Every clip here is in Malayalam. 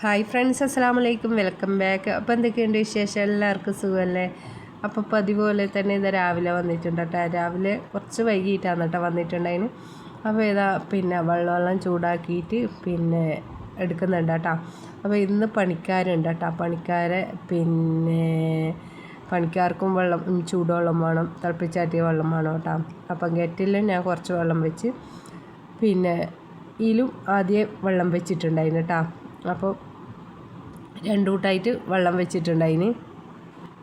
ഹായ് ഫ്രണ്ട്സ്, അസ്സലാമു അലൈക്കും, വെൽക്കം ബാക്ക്. അപ്പോൾ എന്തൊക്കെയുണ്ട് വിശേഷം? എല്ലാവർക്കും സുഖമല്ലേ? അപ്പോൾ അതുപോലെ തന്നെ ഇത് രാവിലെ വന്നിട്ടുണ്ട് കേട്ടോ. രാവിലെ കുറച്ച് വൈകിട്ടാണ് കേട്ടോ വന്നിട്ടുണ്ടായിന്. അപ്പോൾ ഇതാ പിന്നെ വെള്ളം ചൂടാക്കിയിട്ട് പിന്നെ എടുക്കുന്നുണ്ട് കേട്ടോ. അപ്പോൾ ഇന്ന് പണിക്കാരുണ്ട് കേട്ടോ. പണിക്കാർക്കും വെള്ളം ചൂടുവെള്ളം വേണം, തിളപ്പിച്ചാറ്റിയ വെള്ളം വേണം കേട്ടോ. അപ്പം കെറ്റിലും ഞാൻ കുറച്ച് വെള്ളം വെച്ച് പിന്നെ ഇതിലും ആദ്യം വെള്ളം വെച്ചിട്ടുണ്ടായിരുന്നു കേട്ടോ. അപ്പോൾ രണ്ടൂട്ടായിട്ട് വെള്ളം വെച്ചിട്ടുണ്ടായിന്.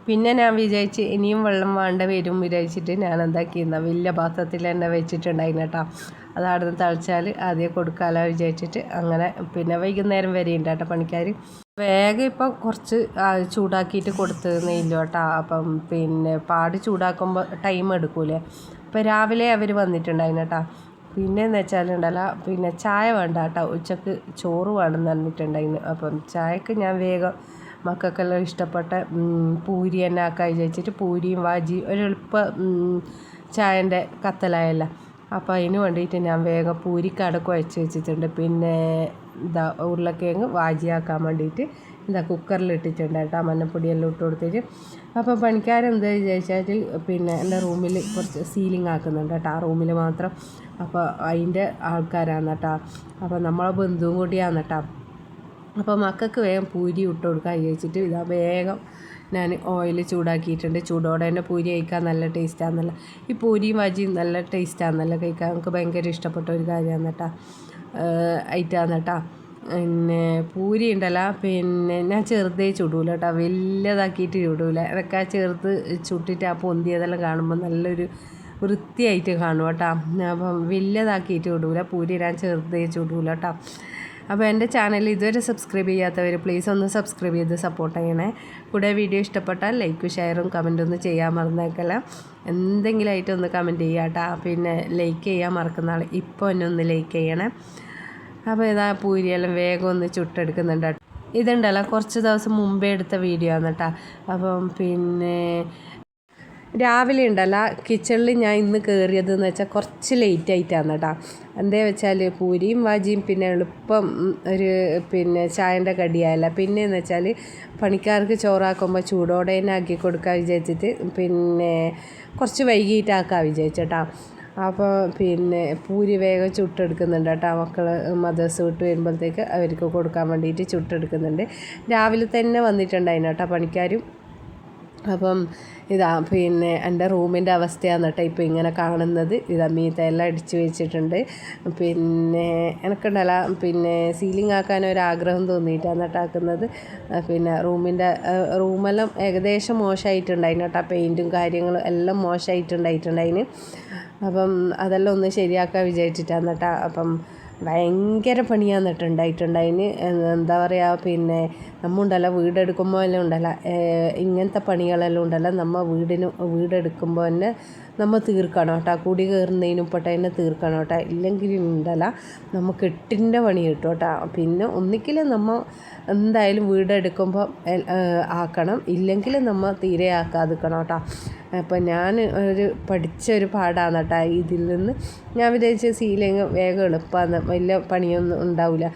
പിന്നെ ഞാൻ വിചാരിച്ച് ഇനിയും വെള്ളം വേണ്ട വരും വിചാരിച്ചിട്ട് ഞാൻ എന്താക്കിയിരുന്ന വലിയ പാത്രത്തിൽ തന്നെ വെച്ചിട്ടുണ്ടായിന് കേട്ടോ. അതവിടെ നിന്ന് തളിച്ചാൽ ആദ്യം കൊടുക്കാമല്ലോ വിചാരിച്ചിട്ട് അങ്ങനെ പിന്നെ വൈകുന്നേരം വരെ ഉണ്ട് കേട്ടോ പണിക്കാർ. വേഗം ഇപ്പം കുറച്ച് ചൂടാക്കിയിട്ട് കൊടുത്തിരുന്നില്ല കേട്ടോ. അപ്പം പിന്നെ പാട് ചൂടാക്കുമ്പോൾ ടൈം എടുക്കൂലേ. അപ്പോൾ രാവിലെ അവർ വന്നിട്ടുണ്ടായിന് കേട്ടോ. പിന്നെയെന്ന് വെച്ചാലുണ്ടല്ലോ പിന്നെ ചായ വേണ്ട കേട്ടോ, ഉച്ചക്ക് ചോറ് വേണമെന്ന് പറഞ്ഞിട്ടുണ്ടായിരുന്നു. അപ്പം ചായക്ക് ഞാൻ വേഗം മക്കൾക്കെല്ലാം ഇഷ്ടപ്പെട്ട പൂരി തന്നെ ആക്കാൻ വിചാരിച്ചിട്ട് പൂരിയും വാജി ഒരെളുപ്പ ചായൻ്റെ കത്തലായല്ല. അപ്പോൾ അതിന് വേണ്ടിയിട്ട് ഞാൻ വേഗം പൂരിക്കട കുഴച്ച് വെച്ചിട്ടുണ്ട്. പിന്നെ ഇതാ ഉരുളക്കിഴങ്ങ് വാജിയാക്കാൻ വേണ്ടിയിട്ട് ഇതാ കുക്കറിലിട്ടിട്ടുണ്ട് കേട്ടോ, മഞ്ഞപ്പൊടിയെല്ലാം ഇട്ട് കൊടുത്തിട്ട്. അപ്പോൾ പണിക്കാരെന്താ വിചാരിച്ചാൽ പിന്നെ എൻ്റെ റൂമിൽ കുറച്ച് സീലിംഗ് ആക്കുന്നുണ്ട് കേട്ടോ, ആ റൂമിൽ മാത്രം. അപ്പോൾ അതിൻ്റെ ആൾക്കാരാണ് കേട്ടോ. അപ്പോൾ നമ്മളെ ബന്ധുവും കൂടിയാണ് കേട്ടോ. അപ്പോൾ മക്കൾക്ക് വേഗം പൂരി ഇട്ട് കൊടുക്കാൻ വിചാരിച്ചിട്ട് ഇതാ വേഗം ഞാൻ ഓയിൽ ചൂടാക്കിയിട്ടുണ്ട്. ചൂടോടെ തന്നെ പൂരി കഴിക്കാൻ നല്ല ടേസ്റ്റാണെന്നല്ല, ഈ പൂരിയും വാജിയും നല്ല ടേസ്റ്റാണെന്നല്ല കഴിക്കാൻ. നമുക്ക് ഭയങ്കര ഇഷ്ടപ്പെട്ട ഒരു കാര്യമാണ് കേട്ടോ, ഐറ്റാണ് കേട്ടോ. പിന്നെ പൂരി ഉണ്ടല്ലോ പിന്നെ ഞാൻ ചെറുതേ ചുടൂല കേട്ടോ, വലിയതാക്കിയിട്ട് ചുടൂല. അതൊക്കെ ആ ചെറുത് ചുട്ടിട്ട് ആ പൊന്തിയതെല്ലാം കാണുമ്പോൾ നല്ലൊരു വൃത്തിയായിട്ട് കാണും കേട്ടോ. അപ്പം വലിയതാക്കിയിട്ട് ചുടൂല പൂരി, ഞാൻ ചെറുതേ ചുടൂല കേട്ടോ. അപ്പോൾ എൻ്റെ ചാനൽ ഇതുവരെ സബ്സ്ക്രൈബ് ചെയ്യാത്തവർ പ്ലീസ് ഒന്ന് സബ്സ്ക്രൈബ് ചെയ്ത് സപ്പോർട്ട് ചെയ്യണേ. കൂടെ വീഡിയോ ഇഷ്ടപ്പെട്ടാൽ ലൈക്കും ഷെയറും കമൻറ്റൊന്നും ചെയ്യാൻ മറന്നേക്കല്ല. എന്തെങ്കിലും ആയിട്ടൊന്ന് കമൻറ്റ് ചെയ്യുക കേട്ടോ. പിന്നെ ലൈക്ക് ചെയ്യാൻ മറക്കുന്ന ആൾ ഇപ്പോൾ എന്നെ ഒന്ന് ലൈക്ക് ചെയ്യണേ. അപ്പോൾ ഇതാ പൂരിയെല്ലാം വേഗം ഒന്ന് ചുട്ടെടുക്കുന്നുണ്ട്. ഇതുണ്ടല്ലോ കുറച്ച് ദിവസം മുമ്പേ എടുത്ത വീഡിയോ ആണ് കേട്ടോ. അപ്പം പിന്നെ രാവിലെ ഉണ്ടല്ലോ കിച്ചണിൽ ഞാൻ ഇന്ന് കയറിയതെന്ന് വെച്ചാൽ കുറച്ച് ലേറ്റ് ആയിട്ടാണ് കേട്ടോ. എന്താ വെച്ചാൽ പൂരിയും വാജിയും പിന്നെ എളുപ്പം ഒരു പിന്നെ ചായൻ്റെ കടിയായല്ല. പിന്നെയെന്ന് വെച്ചാൽ പണിക്കാർക്ക് ചോറാക്കുമ്പോൾ ചൂടോടെ തന്നെ ആക്കി കൊടുക്കാൻ വിചാരിച്ചിട്ട് പിന്നെ കുറച്ച് വൈകിട്ടാക്കാൻ വിചാരിച്ചേട്ടാ. അപ്പോൾ പിന്നെ പൂരി വേഗം ചുട്ടെടുക്കുന്നുണ്ട് കേട്ടോ. മക്കൾ മദ്രസ വിട്ട് വരുമ്പോഴത്തേക്ക് അവർക്ക് കൊടുക്കാൻ വേണ്ടിയിട്ട് ചുട്ടെടുക്കുന്നുണ്ട്. രാവിലെ തന്നെ വന്നിട്ടുണ്ടായിരുന്നു കേട്ടോ പണിക്കാരും. അപ്പം ഇതാ പിന്നെ എൻ്റെ റൂമിൻ്റെ അവസ്ഥയാണ് കേട്ടോ ഇപ്പോൾ ഇങ്ങനെ കാണുന്നത്. ഇതാ മീത്തെല്ലാം അടിച്ച് വെച്ചിട്ടുണ്ട്. പിന്നെ എനിക്കുണ്ടല്ലോ പിന്നെ സീലിംഗ് ആക്കാൻ ഒരാഗ്രഹം തോന്നിയിട്ടാണ് കേട്ടോ ആക്കുന്നത്. പിന്നെ റൂമെല്ലാം ഏകദേശം മോശമായിട്ടുണ്ടായിരുന്നു കേട്ടോ, പെയിൻറ്റും കാര്യങ്ങളും എല്ലാം മോശമായിട്ടുണ്ടായിട്ടുണ്ടായിന്. അപ്പം അതെല്ലാം ഒന്ന് ശരിയാക്കാൻ വിചാരിച്ചിട്ടാണ് കേട്ടോ. അപ്പം ഭയങ്കര പണിയാണ് ഉണ്ടായിട്ടുണ്ടായിന്. എന്താ പറയുക പിന്നെ നമ്മളുണ്ടല്ലോ വീടെടുക്കുമ്പോൾ എല്ലാം ഉണ്ടല്ലോ ഇങ്ങനത്തെ പണികളെല്ലാം ഉണ്ടല്ലോ വീടെടുക്കുമ്പോൾ തന്നെ നമ്മൾ തീർക്കണം കേട്ടോ. കുടി കയറുന്നതിന് മുമ്പട്ട് തന്നെ തീർക്കണം കേട്ടോ. ഇല്ലെങ്കിൽ ഉണ്ടല്ലോ നമുക്ക് എട്ടിൻ്റെ പണി കിട്ടും കേട്ടോ. പിന്നെ ഒന്നിക്കൽ നമ്മൾ എന്തായാലും വീടെടുക്കുമ്പോൾ ആക്കണം, ഇല്ലെങ്കിൽ നമ്മൾ തീരെ ആക്കാതിരിക്കണം കേട്ടോ. അപ്പോൾ ഞാൻ പഠിച്ചൊരു പാടാണ് കേട്ടോ ഇതിൽ നിന്ന്. ഞാൻ വിചാരിച്ച സീലിങ് വേഗം എളുപ്പമാണ്, വലിയ പണിയൊന്നും ഉണ്ടാവില്ല,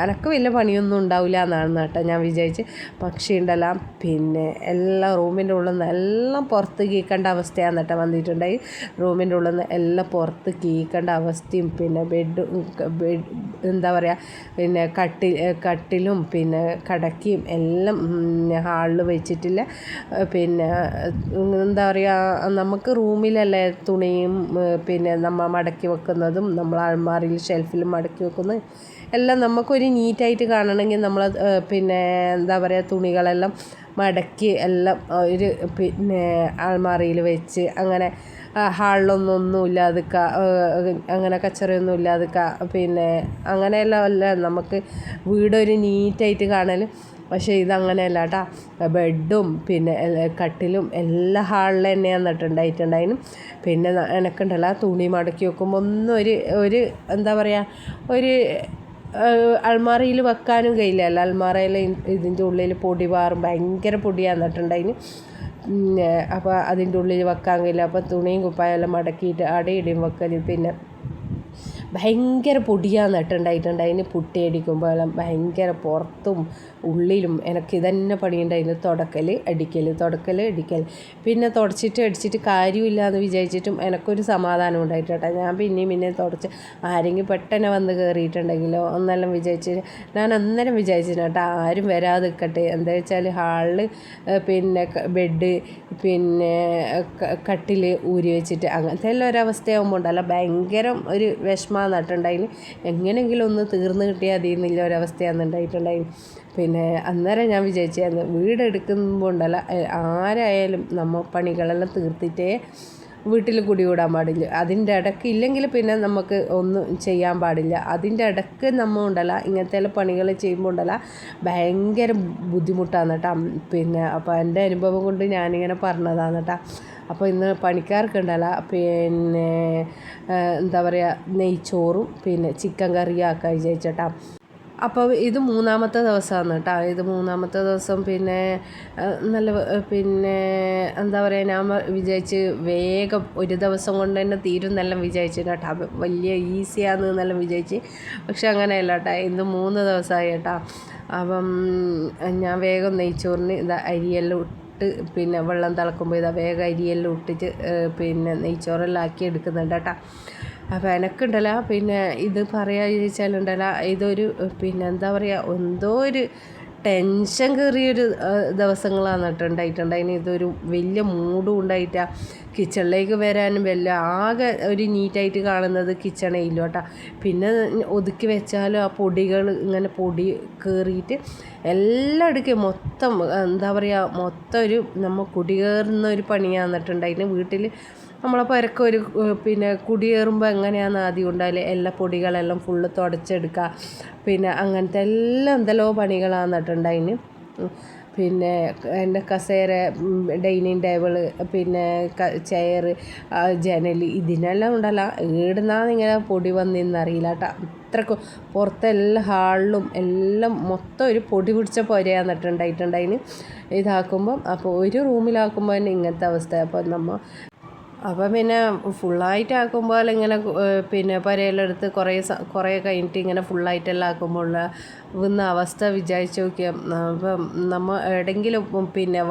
എനക്ക് വലിയ പണിയൊന്നും ഉണ്ടാവില്ല എന്നാണ് കേട്ടോ ഞാൻ വിചാരിച്ച്. പക്ഷേ ഉണ്ടല്ലോ പിന്നെ എല്ലാ റൂമിൻ്റെ ഉള്ളിൽ നിന്ന് എല്ലാം പുറത്ത് കീക്കേണ്ട അവസ്ഥയാണ് കേട്ടോ വന്നിട്ടുണ്ടായി. റൂമിൻ്റെ ഉള്ളിൽ നിന്ന് എല്ലാം പുറത്ത് കീക്കേണ്ട അവസ്ഥയും പിന്നെ എന്താ പറയുക പിന്നെ കട്ടിലും പിന്നെ കടക്കയും എല്ലാം ഹാളിൽ വെച്ചിട്ടില്ല. പിന്നെ എന്താ പറയുക നമുക്ക് റൂമിലല്ലേ തുണിയും പിന്നെ നമ്മൾ മടക്കി വെക്കുന്നതും നമ്മൾ അൾമാറിയിൽ ഷെൽഫിലും മടക്കി വെക്കുന്നതും എല്ലാം നമുക്കൊരു നീറ്റായിട്ട് കാണണമെങ്കിൽ നമ്മൾ പിന്നെ എന്താ പറയുക തുണികളെല്ലാം മടക്കി എല്ലാം ഒരു പിന്നെ അൾമാറിയിൽ വെച്ച് അങ്ങനെ ഹാളിലൊന്നും ഇല്ലാതിക്കുക, അങ്ങനെ കച്ചറയൊന്നും ഇല്ലാതിക്കുക. പിന്നെ അങ്ങനെയെല്ലാം അല്ല നമുക്ക് വീടൊരു നീറ്റായിട്ട് കാണൽ. പക്ഷേ ഇതങ്ങനെയല്ല കേട്ടോ. ബെഡും പിന്നെ കട്ടിലും എല്ലാ ഹാളിൽ തന്നെയാണ് ഉണ്ടായിട്ടുണ്ടായിരുന്നു. പിന്നെ എനിക്കുണ്ടല്ലോ തുണി മടക്കി വെക്കുമ്പോൾ ഒന്നും ഒരു എന്താ പറയുക ഒരു അൾമാറയിൽ വെക്കാനും കഴിയില്ലല്ലോ. അൾമാറയിൽ ഇതിൻ്റെ ഉള്ളിൽ പൊടി പാറും, ഭയങ്കര പൊടിയാണ് നട്ടുണ്ടായിന്. അപ്പോൾ അതിൻ്റെ ഉള്ളിൽ വെക്കാൻ കഴിയില്ല. അപ്പോൾ തുണിയും കുപ്പായെല്ലാം മടക്കിയിട്ട് അടയിടും വെക്കൽ. പിന്നെ ഭയങ്കര പൊടിയാന്ന് ഇട്ടുണ്ടായിട്ടുണ്ടായിന്. പുട്ടി അടിക്കുമ്പോഴെല്ലാം ഭയങ്കര പുറത്തും ഉള്ളിലും എനിക്ക് ഇതന്നെ പണിയുണ്ടായിരുന്നു. തുടക്കൽ. പിന്നെ തുടച്ചിട്ട് അടിച്ചിട്ട് കാര്യമില്ല എന്ന് വിചാരിച്ചിട്ടും എനിക്കൊരു സമാധാനം ഉണ്ടായിട്ടാ. ഞാൻ പിന്നെയും തുടച്ച് ആരെങ്കിലും പെട്ടെന്ന് വന്ന് കയറിയിട്ടുണ്ടെങ്കിലോ ഒന്നെല്ലാം വിചാരിച്ച് ഞാൻ അന്നേരം വിചാരിച്ചിരുന്നു കേട്ടോ, ആരും വരാതെ നിൽക്കട്ടെ. എന്താ വെച്ചാൽ ഹാളിൽ പിന്നെ ബെഡ് പിന്നെ കട്ടിൽ ഊരി വെച്ചിട്ട് അങ്ങനത്തെ എല്ലാം ഒരവസ്ഥയാകുമ്പോൾ ഉണ്ടല്ലോ ഭയങ്കര ഒരു വിഷമം നട്ടുണ്ടായിന്. എങ്ങനെയെങ്കിലും ഒന്ന് തീർന്നു കിട്ടിയാൽ മതി എന്നുള്ള ഒരവസ്ഥയാണ് ഉണ്ടായിട്ടുണ്ടായിന്. പിന്നെ അന്നേരം ഞാൻ വിചാരിച്ചായിരുന്നു വീടെടുക്കുമ്പോൾ ഉണ്ടല്ലോ ആരായാലും നമ്മൾ പണികളെല്ലാം തീർത്തിട്ടേ വീട്ടിൽ കുടികൂടാൻ പാടില്ല. അതിൻ്റെ ഇടയ്ക്ക് ഇല്ലെങ്കിൽ പിന്നെ നമുക്ക് ഒന്നും ചെയ്യാൻ പാടില്ല. അതിൻ്റെ ഇടയ്ക്ക് നമ്മൾ ഉണ്ടല്ലോ ഇങ്ങനത്തെ പണികൾ ചെയ്യുമ്പോൾ ഉണ്ടല്ലോ ഭയങ്കര ബുദ്ധിമുട്ടാണ് കേട്ടോ. പിന്നെ അപ്പോൾ എൻ്റെ അനുഭവം കൊണ്ട് ഞാനിങ്ങനെ പറഞ്ഞതാണ് കേട്ടോ. അപ്പോൾ ഇന്ന് പണിക്കാർക്കുണ്ടല്ലോ പിന്നെ എന്താ പറയുക, നെയ്ച്ചോറും പിന്നെ ചിക്കൻ കറിയും ആക്കാൻ വിചാരിച്ചേട്ടാ. അപ്പോൾ ഇത് 3-ാമത്തെ ദിവസമാണ് കേട്ടോ. ഇത് 3-ാമത്തെ ദിവസം പിന്നെ നല്ല പിന്നെ എന്താ പറയുക, ഞാൻ വിചാരിച്ച് വേഗം ഒരു ദിവസം കൊണ്ട് തന്നെ തീരും എന്നെല്ലാം വിചാരിച്ചു കേട്ടോ. വലിയ ഈസിയാന്ന് എന്നെല്ലാം വിചാരിച്ച്. പക്ഷെ അങ്ങനെയല്ല കേട്ടോ, ഇന്ന് 3 ദിവസമായി കേട്ടോ. അപ്പം ഞാൻ വേഗം നെയ്ച്ചോറിന് ഇതാ അരിയെല്ലാം ഇട്ട് പിന്നെ വെള്ളം തിളക്കുമ്പോൾ ഇതാ വേഗം അരിയെല്ലാം ഇട്ടിട്ട് പിന്നെ നെയ്ച്ചോറെല്ലാം ആക്കി എടുക്കുന്നുണ്ട് കേട്ടോ. അപ്പോൾ എനിക്കുണ്ടല്ലോ പിന്നെ ഇത് പറയാൻ ചോദിച്ചാലുണ്ടല്ലോ ഇതൊരു പിന്നെ എന്താ പറയുക, എന്തോ ഒരു ടെൻഷൻ കയറിയൊരു ദിവസങ്ങളാണ് ഉണ്ടായിട്ടുണ്ടായിന്. ഇതൊരു വലിയ മൂഡും ഉണ്ടായിട്ടാണ്. കിച്ചണിലേക്ക് വരാനും വല്ല ആകെ ഒരു നീറ്റായിട്ട് കാണുന്നത് കിച്ചണേ ഇല്ല കേട്ടോ. പിന്നെ ഒതുക്കി വെച്ചാലും ആ പൊടികൾ ഇങ്ങനെ പൊടി കയറിയിട്ട് എല്ലാം എടുക്കുക മൊത്തം എന്താ പറയുക, മൊത്തം ഒരു നമ്മൾ കുടികയറുന്ന ഒരു പണിയാന്നിട്ടുണ്ടായിന് വീട്ടിൽ. നമ്മളെ പരക്കം ഒരു പിന്നെ കുടിയേറുമ്പോൾ എങ്ങനെയാണെന്ന് ആദ്യം ഉണ്ടായാലും എല്ലാ പൊടികളെല്ലാം ഫുള്ള് തുടച്ചെടുക്കുക. പിന്നെ അങ്ങനത്തെ എല്ലാം എന്തെല്ലോ പണികളാന്നിട്ടുണ്ടായിന്. പിന്നെ എൻ്റെ കസേര, ഡൈനിങ് ടേബിള്, പിന്നെ ചെയർ, ജനൽ, ഇതിനെല്ലാം ഉണ്ടല്ലോ ഈടുന്നാന്ന് ഇങ്ങനെ പൊടി വന്നിന്നറിയില്ല കേട്ടോ. അത്രക്കും പുറത്തെല്ലാം ഹാളിലും എല്ലാം മൊത്തം ഒരു പൊടി പിടിച്ച പോരെയാന്നിട്ടുണ്ടായിട്ടുണ്ടായിന് ഇതാക്കുമ്പം. അപ്പോൾ ഒരു റൂമിലാക്കുമ്പോൾ തന്നെ ഇങ്ങനത്തെ അവസ്ഥ. അപ്പോൾ പിന്നെ ഫുള്ളായിട്ട് ആക്കുമ്പോൾ ഇങ്ങനെ പിന്നെ പുരയിലെടുത്ത് കുറേ കഴിഞ്ഞിട്ട് ഇങ്ങനെ ഫുള്ളായിട്ടെല്ലാം ആക്കുമ്പോൾ വന്ന അവസ്ഥ വിചാരിച്ച് നോക്കിയാൽ അപ്പം നമ്മൾ എവിടെയെങ്കിലും പിന്നെ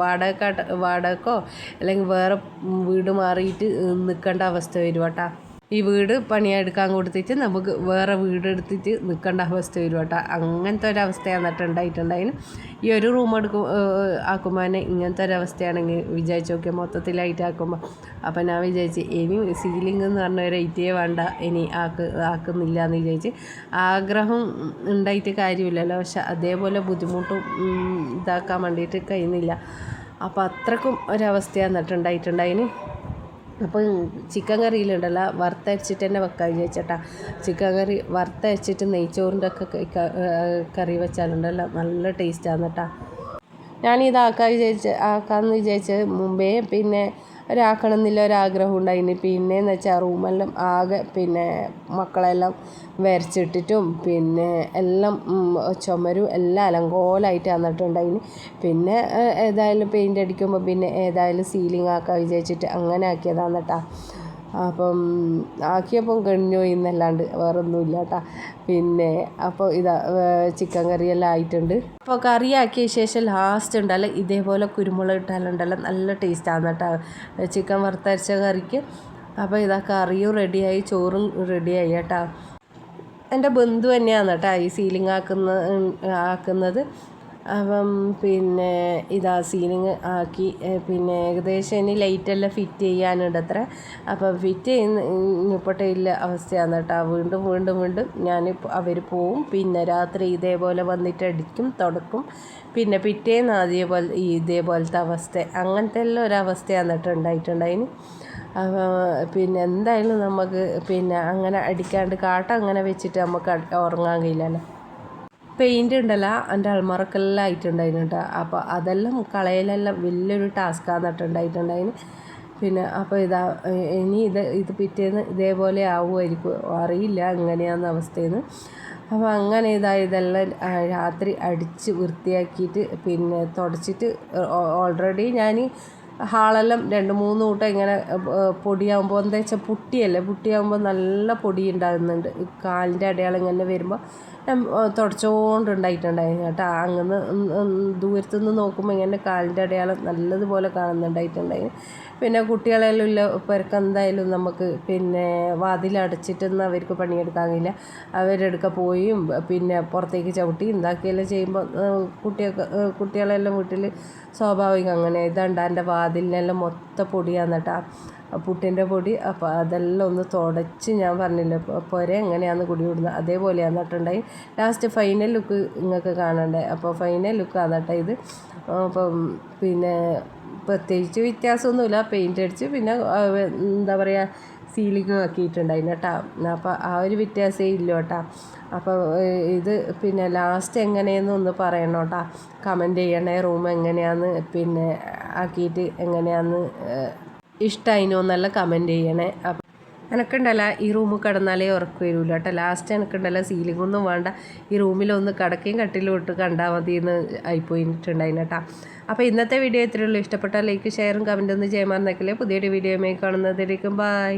വാടകക്കോ അല്ലെങ്കിൽ വേറെ വീട് മാറിയിട്ട് നിൽക്കേണ്ട അവസ്ഥ വരും കേട്ടോ. ഈ വീട് പണിയെടുക്കാൻ കൊടുത്തിട്ട് നമുക്ക് വേറെ വീടെടുത്തിട്ട് നിൽക്കേണ്ട അവസ്ഥ വരും കേട്ടോ. അങ്ങനത്തെ ഒരവസ്ഥയാണ് ഉണ്ടായിട്ടുണ്ടായിന്. ഈ ഒരു റൂം ആക്കുമ്പോൾ തന്നെ ഇങ്ങനത്തെ ഒരവസ്ഥയാണെങ്കിൽ വിചാരിച്ച് നോക്കിയാൽ മൊത്തത്തിലായിട്ട് ആക്കുമ്പോൾ. അപ്പം ഞാൻ വിചാരിച്ച് ഇനി സീലിംഗ് എന്ന് പറഞ്ഞ ഒരു ഐറ്റിയേ വേണ്ട, ഇനി ആക്കുന്നില്ല എന്ന് വിചാരിച്ച്. ആഗ്രഹം ഉണ്ടായിട്ട് കാര്യമില്ലല്ലോ, പക്ഷെ അതേപോലെ ബുദ്ധിമുട്ടും ഇതാക്കാൻ വേണ്ടിയിട്ട് കഴിയുന്നില്ല. അപ്പോൾ അത്രക്കും ഒരവസ്ഥയാണ് ഉണ്ടായിട്ടുണ്ടായിന്. അപ്പോൾ ചിക്കൻ കറിയിലുണ്ടല്ലോ വറുത്തരച്ചിട്ട് തന്നെ വെക്കാൻ വിചാരിച്ചേട്ടാ. ചിക്കൻ കറി വറുത്തരച്ചിട്ട് നെയ്ച്ചോറിൻ്റെ ഒക്കെ കറി വെച്ചാലുണ്ടല്ലോ നല്ല ടേസ്റ്റാണ് കേട്ടോ. ആക്കാമെന്ന് വിചാരിച്ചത് മുമ്പേ പിന്നെ ഒരാക്കണമെന്നില്ല ഒരാഗ്രഹം ഉണ്ടായിന്. പിന്നെയെന്ന് വെച്ചാൽ റൂമെല്ലാം ആകെ പിന്നെ മക്കളെല്ലാം വരച്ചിട്ടിട്ടും പിന്നെ എല്ലാം ചുമരും എല്ലാം അലങ്കോലമായിട്ട് വന്നിട്ടുണ്ടായിന്. പിന്നെ ഏതായാലും പെയിൻ്റ് അടിക്കുമ്പോൾ പിന്നെ ഏതായാലും സീലിംഗ് ആക്കാൻ വിചാരിച്ചിട്ട് അങ്ങനെ ആക്കിയതാണ് കേട്ടോ. അപ്പം ആക്കിയപ്പം കഴിഞ്ഞു പോയി എന്നല്ലാണ്ട് വേറൊന്നുമില്ല കേട്ടോ. പിന്നെ അപ്പോൾ ഇതാ ചിക്കൻ കറിയെല്ലാം ആയിട്ടുണ്ട്. അപ്പോൾ കറിയാക്കിയ ശേഷം ലാസ്റ്റ് ഉണ്ടല്ലോ ഇതേപോലെ കുരുമുളക് ഇട്ടാലുണ്ടല്ലോ നല്ല ടേസ്റ്റാണ് കേട്ടോ ചിക്കൻ വറുത്തരച്ച കറിക്ക്. അപ്പോൾ ഇതാ കറിയും റെഡിയായി, ചോറും റെഡിയായി കേട്ടോ. എൻ്റെ ബന്ധു തന്നെയാണ് കേട്ടോ ഈ സീലിംഗ് ആക്കുന്നത്. അപ്പം പിന്നെ ഇതാ സീലിംഗ് ആക്കി. പിന്നെ ഏകദേശം ഇനി ലൈറ്റെല്ലാം ഫിറ്റ് ചെയ്യാനുണ്ട് അത്ര. അപ്പം ഫിറ്റ് ചെയ്യുന്നപ്പോട്ടില്ല അവസ്ഥയാണ് കേട്ടോ. വീണ്ടും അവർ പോവും. പിന്നെ രാത്രി ഇതേപോലെ വന്നിട്ട് അടിക്കും, തുടക്കും. പിന്നെ പിറ്റേന്ന് ഇതേപോലത്തെ അവസ്ഥ, അങ്ങനത്തെ എല്ലാം ഒരവസ്ഥയാണ് കേട്ടോ ഉണ്ടായിട്ടുണ്ടായിന്. പിന്നെ എന്തായാലും നമുക്ക് പിന്നെ അങ്ങനെ അടിക്കാണ്ട് അങ്ങനെ വെച്ചിട്ട് നമുക്ക് ഉറങ്ങാൻ കഴിയില്ലല്ലോ. പെയിൻ്റ് ഉണ്ടല്ലോ എൻ്റെ അൾമാറക്കെല്ലാം ആയിട്ടുണ്ടായിരുന്നു കേട്ടോ. അപ്പോൾ അതെല്ലാം കളയിലെല്ലാം വലിയൊരു ടാസ്ക്കാന്നിട്ടുണ്ടായിട്ടുണ്ടായിന്. പിന്നെ അപ്പോൾ ഇനി ഇത് പിറ്റേന്ന് ഇതേപോലെ ആവുമായിരിക്കും, അറിയില്ല എങ്ങനെയാണെന്ന അവസ്ഥയെന്ന്. അപ്പോൾ അങ്ങനെ ഇതെല്ലാം രാത്രി അടിച്ച് വൃത്തിയാക്കിയിട്ട് പിന്നെ തുടച്ചിട്ട് ഓൾറെഡി ഞാൻ ഹാളെല്ലാം 2-3 കൂട്ടം ഇങ്ങനെ പൊടിയാകുമ്പോൾ എന്താ വെച്ചാൽ പുട്ടിയാകുമ്പോൾ നല്ല പൊടി ഉണ്ടാകുന്നുണ്ട്. കാലിൻ്റെ അടയാളം ഇങ്ങനെ വരുമ്പോൾ തുടച്ചുകൊണ്ടുണ്ടായിട്ടുണ്ടായിരുന്നു കേട്ടോ. അങ്ങനെ ദൂരത്തുനിന്ന് നോക്കുമ്പോൾ ഇങ്ങനെ കാലിൻ്റെ അടയാളം നല്ലതുപോലെ കാണുന്നുണ്ടായിട്ടുണ്ടായിരുന്നു. പിന്നെ കുട്ടികളെല്ലാം ഇല്ല പെരക്ക് എന്തായാലും നമുക്ക് പിന്നെ വാതിലടച്ചിട്ടൊന്നും അവർക്ക് പണിയെടുക്കാൻ കഴിയില്ല. അവരെടുക്ക പോയും പിന്നെ പുറത്തേക്ക് ചവിട്ടി ഉണ്ടാക്കിയെല്ലാം ചെയ്യുമ്പോൾ കുട്ടികളെല്ലാം വീട്ടിൽ സ്വാഭാവികം അങ്ങനെ ഇതുണ്ട്. എൻ്റെ വാതിലിനെല്ലാം മൊത്തം പൊടിയാന്ന് കേട്ടോ, പുട്ടിൻ്റെ പൊടി. അപ്പോൾ അതെല്ലാം ഒന്ന് തുടച്ച് ഞാൻ പറഞ്ഞില്ല പുര എങ്ങനെയാണെന്ന് കുടി വിടുന്നത് അതേപോലെയാണ് കേട്ടുണ്ടായി. ലാസ്റ്റ് ഫൈനൽ ലുക്ക് നിങ്ങൾക്ക് കാണണ്ടേ. അപ്പോൾ ഫൈനൽ ലുക്കാണ് കേട്ടോ ഇത്. അപ്പം പിന്നെ പ്രത്യേകിച്ച് വ്യത്യാസമൊന്നുമില്ല. പെയിൻ്റ് അടിച്ച് പിന്നെ എന്താ പറയുക സീലിംഗ് ആക്കിയിട്ടുണ്ടായിരുന്നു കേട്ടോ. അപ്പോൾ ആ ഒരു വ്യത്യാസമേ ഇല്ല കേട്ടോ. അപ്പോൾ ഇത് പിന്നെ ലാസ്റ്റ് എങ്ങനെയെന്നൊന്ന് പറയണം കേട്ടോ, കമൻറ്റ് ചെയ്യണേ. റൂം എങ്ങനെയാന്ന് പിന്നെ ആക്കിയിട്ട് എങ്ങനെയാന്ന് ഇഷ്ടമായിനോ എന്നല്ല കമൻറ്റ് ചെയ്യണേ. അപ്പം എനിക്കുണ്ടല്ല ഈ റൂമിൽ കിടന്നാലേ ഉറക്കം വരില്ല കേട്ടോ. ലാസ്റ്റ് എനിക്കുണ്ടല്ല സീലിങ്ങൊന്നും വേണ്ട, ഈ റൂമിലൊന്ന് കിടക്കുകയും കട്ടിലും ഇട്ട് കണ്ടാൽ മതി എന്ന് ആയിപ്പോയിട്ടുണ്ടായിരുന്നു കേട്ടോ. അപ്പോൾ ഇന്നത്തെ വീഡിയോ ഇത്രയേ ഉള്ളൂ. ഇഷ്ടപ്പെട്ടാൽ ലൈക്ക് ഷെയറും കമൻറ്റൊന്നും ചെയ്യാൻ മറന്നേക്കില്ലേ. പുതിയൊരു വീഡിയോയുമായി കാണുന്നതിലേക്കും ബൈ.